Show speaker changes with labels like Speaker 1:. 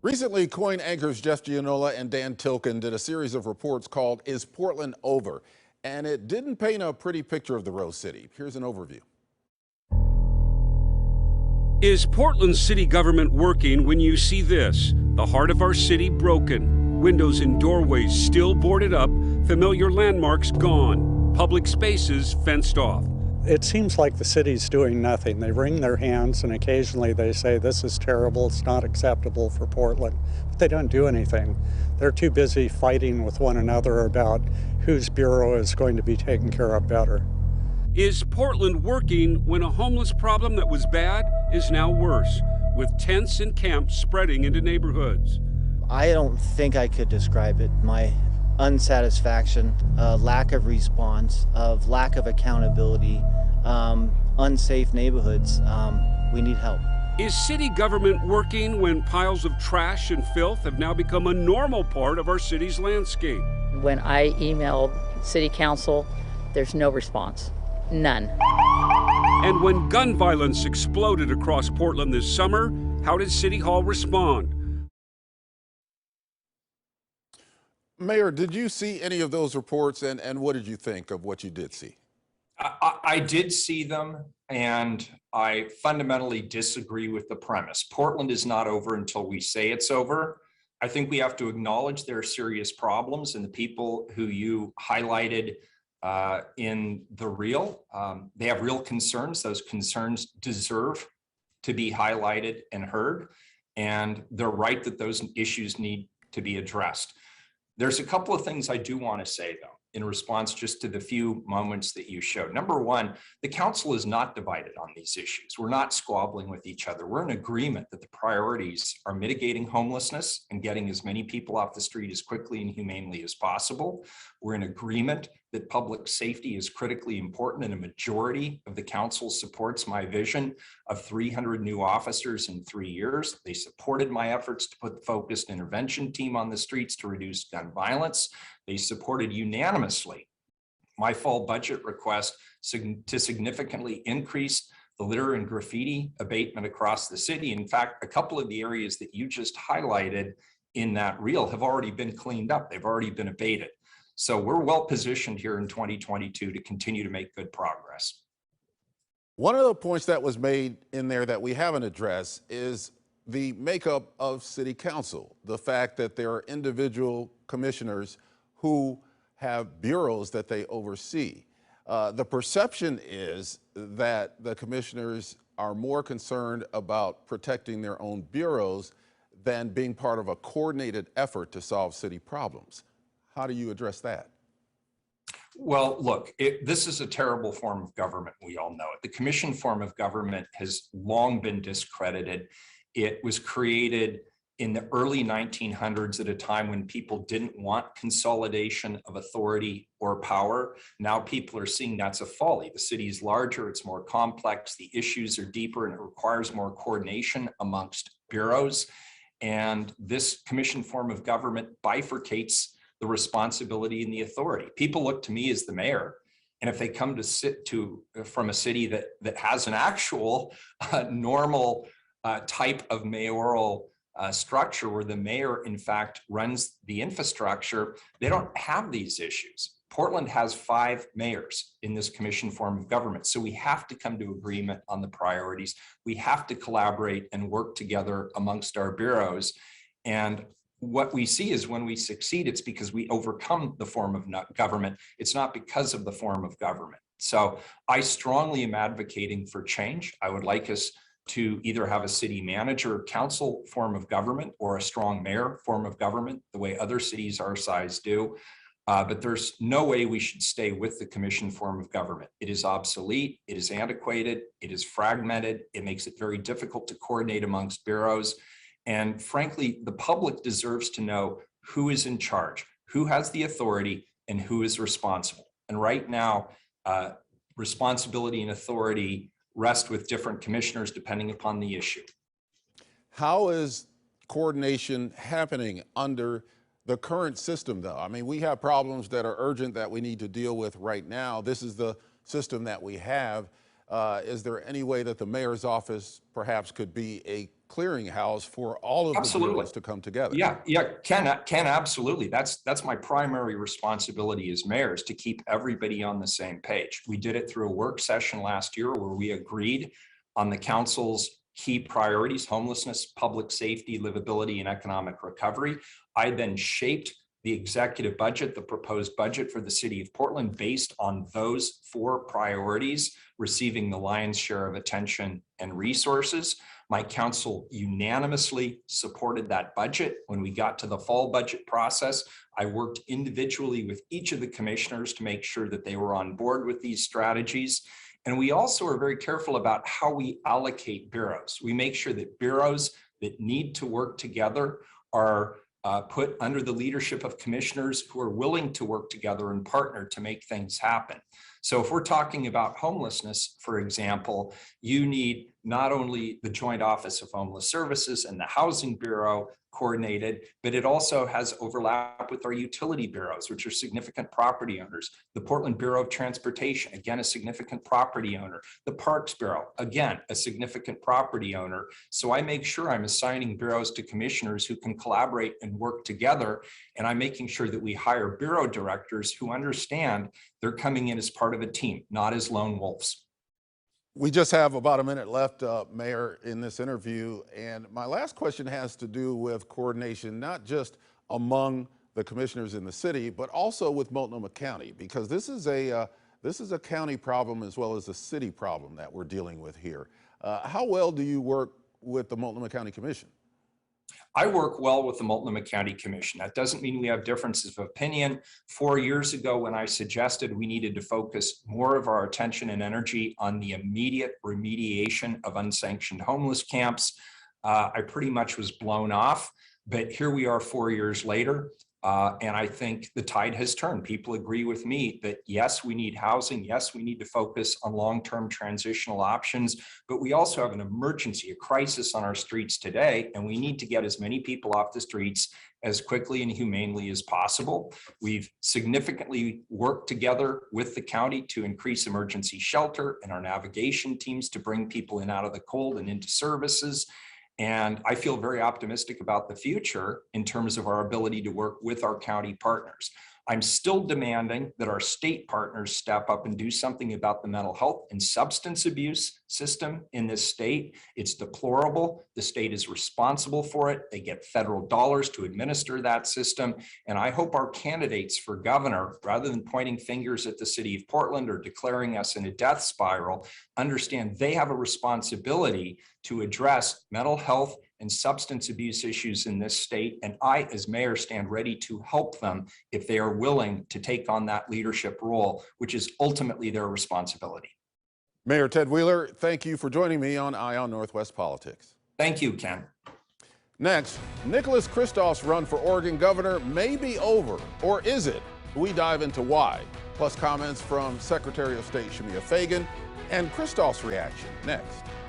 Speaker 1: Recently, Coin anchors Jeff Gianola and Dan Tilken did a series of reports called Is Portland Over? And it didn't paint a pretty picture of the Rose City. Here's an overview.
Speaker 2: Is Portland city government working when you see this? The heart of our city broken. Windows and doorways still boarded up, familiar landmarks gone, public spaces fenced off.
Speaker 3: It seems like the city's doing nothing. They wring their hands and occasionally they say, this is terrible, it's not acceptable for Portland. But they don't do anything. They're too busy fighting with one another about whose bureau is going to be taken care of better.
Speaker 2: Is Portland working when a homeless problem that was bad is now worse, with tents and camps spreading into neighborhoods?
Speaker 4: I don't think I could describe it. My unsatisfaction, lack of response, of lack of accountability, unsafe neighborhoods. We need help.
Speaker 2: Is city government working when piles of trash and filth have now become a normal part of our city's landscape?
Speaker 5: When I emailed city council, there's no response. None.
Speaker 2: And when gun violence exploded across Portland this summer, how did City Hall respond?
Speaker 1: Mayor, did you see any of those reports and what did you think of what you did see?
Speaker 6: I did see them, and I fundamentally disagree with the premise. Portland is not over until we say it's over. I think we have to acknowledge there are serious problems, and the people who you highlighted in the reel, they have real concerns. Those concerns deserve to be highlighted and heard, and they're right that those issues need to be addressed. There's a couple of things I do want to say, though, in response just to the few moments that you showed. Number one, the council is not divided on these issues. We're not squabbling with each other. We're in agreement that the priorities are mitigating homelessness and getting as many people off the street as quickly and humanely as possible. We're in agreement that public safety is critically important, and a majority of the council supports my vision of 300 new officers in 3 years. They supported my efforts to put the focused intervention team on the streets to reduce gun violence. They supported unanimously my fall budget request to significantly increase the litter and graffiti abatement across the city. In fact, a couple of the areas that you just highlighted in that reel have already been cleaned up. They've already been abated. So we're well positioned here in 2022 to continue to make good progress.
Speaker 1: One of the points that was made in there that we haven't addressed is the makeup of city council, the fact that there are individual commissioners who have bureaus that they oversee. The perception is that the commissioners are more concerned about protecting their own bureaus than being part of a coordinated effort to solve city problems. How do you address that?
Speaker 6: Well, look, this is a terrible form of government. We all know it. The commission form of government has long been discredited. It was created in the early 1900s at a time when people didn't want consolidation of authority or power. Now people are seeing that's a folly. The city is larger, it's more complex, the issues are deeper, and it requires more coordination amongst bureaus. And this commission form of government bifurcates the responsibility and the authority. People look to me as the mayor, and if they come from a city that has an actual normal type of mayoral structure where the mayor, in fact, runs the infrastructure, they don't have these issues. Portland has 5 mayors in this commission form of government. So we have to come to agreement on the priorities. We have to collaborate and work together amongst our bureaus. And what we see is when we succeed, it's because we overcome the form of government. It's not because of the form of government. So I strongly am advocating for change. I would like us to either have a city manager council form of government or a strong mayor form of government, the way other cities our size do. But there's no way we should stay with the commission form of government. It is obsolete, it is antiquated, it is fragmented, it makes it very difficult to coordinate amongst bureaus. And frankly, the public deserves to know who is in charge, who has the authority, and who is responsible. And right now, responsibility and authority rest with different commissioners depending upon the issue.
Speaker 1: How is coordination happening under the current system, though? I mean, we have problems that are urgent that we need to deal with right now. This is the system that we have. Is there any way that the mayor's office perhaps could be a clearinghouse for all of the
Speaker 6: Absolutely.
Speaker 1: bureaus to come together?
Speaker 6: Yeah, Ken, absolutely. That's my primary responsibility as mayor, is to keep everybody on the same page. We did it through a work session last year where we agreed on the council's key priorities: homelessness, public safety, livability, and economic recovery. I then shaped the executive budget, the proposed budget for the city of Portland, based on those 4 priorities, receiving the lion's share of attention and resources. My council unanimously supported that budget. When we got to the fall budget process, I worked individually with each of the commissioners to make sure that they were on board with these strategies. And we also are very careful about how we allocate bureaus. We make sure that bureaus that need to work together are put under the leadership of commissioners who are willing to work together and partner to make things happen. So if we're talking about homelessness, for example, you need not only the Joint Office of Homeless Services and the Housing Bureau coordinated, but it also has overlap with our utility bureaus, which are significant property owners. The Portland Bureau of Transportation, again, a significant property owner. The Parks Bureau, again, a significant property owner. So I make sure I'm assigning bureaus to commissioners who can collaborate and work together. And I'm making sure that we hire bureau directors who understand they're coming in as part of a team, not as lone wolves.
Speaker 1: We just have about a minute left, Mayor, in this interview. And my last question has to do with coordination, not just among the commissioners in the city, but also with Multnomah County, because this is a county problem as well as a city problem that we're dealing with here. How well do you work with the Multnomah County Commission?
Speaker 6: I work well with the Multnomah County Commission. That doesn't mean we have differences of opinion. 4 years ago, when I suggested we needed to focus more of our attention and energy on the immediate remediation of unsanctioned homeless camps, I pretty much was blown off. But here we are 4 years later. And I think the tide has turned. People agree with me that yes, we need housing. Yes, we need to focus on long-term transitional options, but we also have an emergency, a crisis on our streets today, and we need to get as many people off the streets as quickly and humanely as possible. We've significantly worked together with the county to increase emergency shelter and our navigation teams to bring people in out of the cold and into services. And I feel very optimistic about the future in terms of our ability to work with our county partners. I'm still demanding that our state partners step up and do something about the mental health and substance abuse system in this state. It's deplorable. The state is responsible for it. They get federal dollars to administer that system. And I hope our candidates for governor, rather than pointing fingers at the city of Portland or declaring us in a death spiral, understand they have a responsibility to address mental health and substance abuse issues in this state. And I, as mayor, stand ready to help them if they are willing to take on that leadership role, which is ultimately their responsibility.
Speaker 1: Mayor Ted Wheeler, thank you for joining me on Eye on Northwest Politics.
Speaker 6: Thank you, Ken.
Speaker 1: Next, Nicholas Kristof's run for Oregon governor may be over, or is it? We dive into why, plus comments from Secretary of State Shemia Fagan and Kristof's reaction next.